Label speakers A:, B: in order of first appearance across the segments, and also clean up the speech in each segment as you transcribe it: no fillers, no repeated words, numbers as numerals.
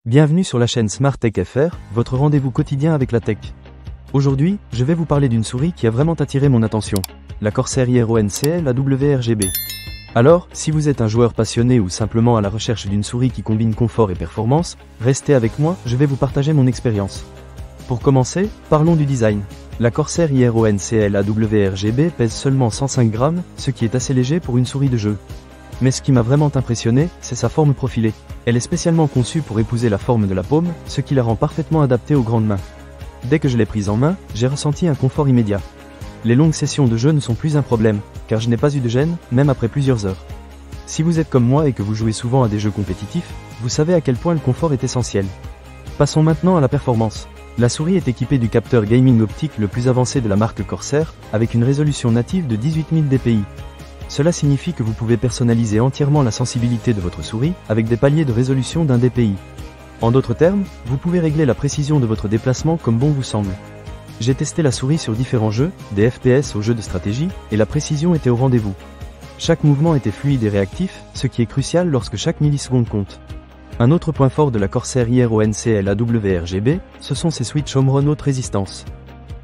A: Bienvenue sur la chaîne Smart Tech FR, votre rendez-vous quotidien avec la tech. Aujourd'hui, je vais vous parler d'une souris qui a vraiment attiré mon attention, la Corsair IR-ONCL AW-RGB. Alors, si vous êtes un joueur passionné ou simplement à la recherche d'une souris qui combine confort et performance, restez avec moi, je vais vous partager mon expérience. Pour commencer, parlons du design. La Corsair IR-ONCL AW-RGB pèse seulement 105 grammes, ce qui est assez léger pour une souris de jeu. Mais ce qui m'a vraiment impressionné, c'est sa forme profilée. Elle est spécialement conçue pour épouser la forme de la paume, ce qui la rend parfaitement adaptée aux grandes mains. Dès que je l'ai prise en main, j'ai ressenti un confort immédiat. Les longues sessions de jeu ne sont plus un problème, car je n'ai pas eu de gêne, même après plusieurs heures. Si vous êtes comme moi et que vous jouez souvent à des jeux compétitifs, vous savez à quel point le confort est essentiel. Passons maintenant à la performance. La souris est équipée du capteur gaming optique le plus avancé de la marque Corsair, avec une résolution native de 18000 dpi. Cela signifie que vous pouvez personnaliser entièrement la sensibilité de votre souris, avec des paliers de résolution d'1 dpi. En d'autres termes, vous pouvez régler la précision de votre déplacement comme bon vous semble. J'ai testé la souris sur différents jeux, des FPS aux jeux de stratégie, et la précision était au rendez-vous. Chaque mouvement était fluide et réactif, ce qui est crucial lorsque chaque milliseconde compte. Un autre point fort de la Corsair IR-ONCL AW-RGB, ce sont ses switches Home Run haute résistance.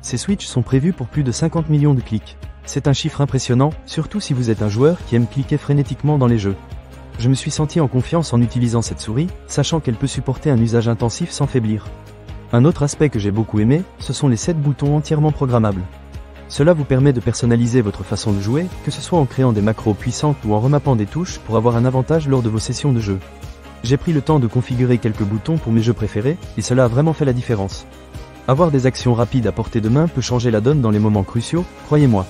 A: Ces switches sont prévus pour plus de 50 millions de clics. C'est un chiffre impressionnant, surtout si vous êtes un joueur qui aime cliquer frénétiquement dans les jeux. Je me suis senti en confiance en utilisant cette souris, sachant qu'elle peut supporter un usage intensif sans faiblir. Un autre aspect que j'ai beaucoup aimé, ce sont les 7 boutons entièrement programmables. Cela vous permet de personnaliser votre façon de jouer, que ce soit en créant des macros puissantes ou en remappant des touches pour avoir un avantage lors de vos sessions de jeu. J'ai pris le temps de configurer quelques boutons pour mes jeux préférés, et cela a vraiment fait la différence. Avoir des actions rapides à portée de main peut changer la donne dans les moments cruciaux, croyez-moi.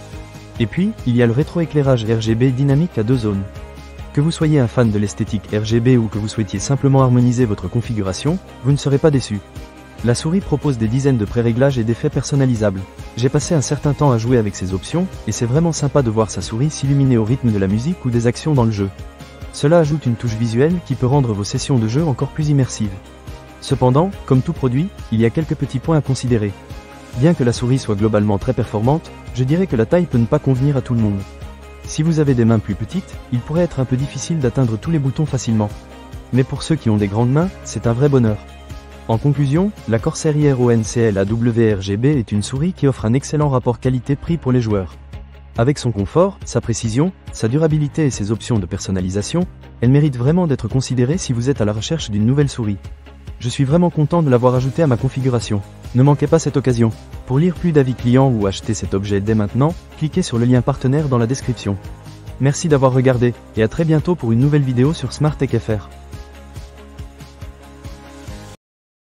A: Et puis, il y a le rétroéclairage RGB dynamique à 2 zones. Que vous soyez un fan de l'esthétique RGB ou que vous souhaitiez simplement harmoniser votre configuration, vous ne serez pas déçu. La souris propose des dizaines de pré-réglages et d'effets personnalisables. J'ai passé un certain temps à jouer avec ces options, et c'est vraiment sympa de voir sa souris s'illuminer au rythme de la musique ou des actions dans le jeu. Cela ajoute une touche visuelle qui peut rendre vos sessions de jeu encore plus immersives. Cependant, comme tout produit, il y a quelques petits points à considérer. Bien que la souris soit globalement très performante, je dirais que la taille peut ne pas convenir à tout le monde. Si vous avez des mains plus petites, il pourrait être un peu difficile d'atteindre tous les boutons facilement. Mais pour ceux qui ont des grandes mains, c'est un vrai bonheur. En conclusion, la Corsair IR-ONCL AW-RGB est une souris qui offre un excellent rapport qualité-prix pour les joueurs. Avec son confort, sa précision, sa durabilité et ses options de personnalisation, elle mérite vraiment d'être considérée si vous êtes à la recherche d'une nouvelle souris. Je suis vraiment content de l'avoir ajoutée à ma configuration. Ne manquez pas cette occasion. Pour lire plus d'avis clients ou acheter cet objet dès maintenant, cliquez sur le lien partenaire dans la description. Merci d'avoir regardé, et à très bientôt pour une nouvelle vidéo sur Smart Tech FR.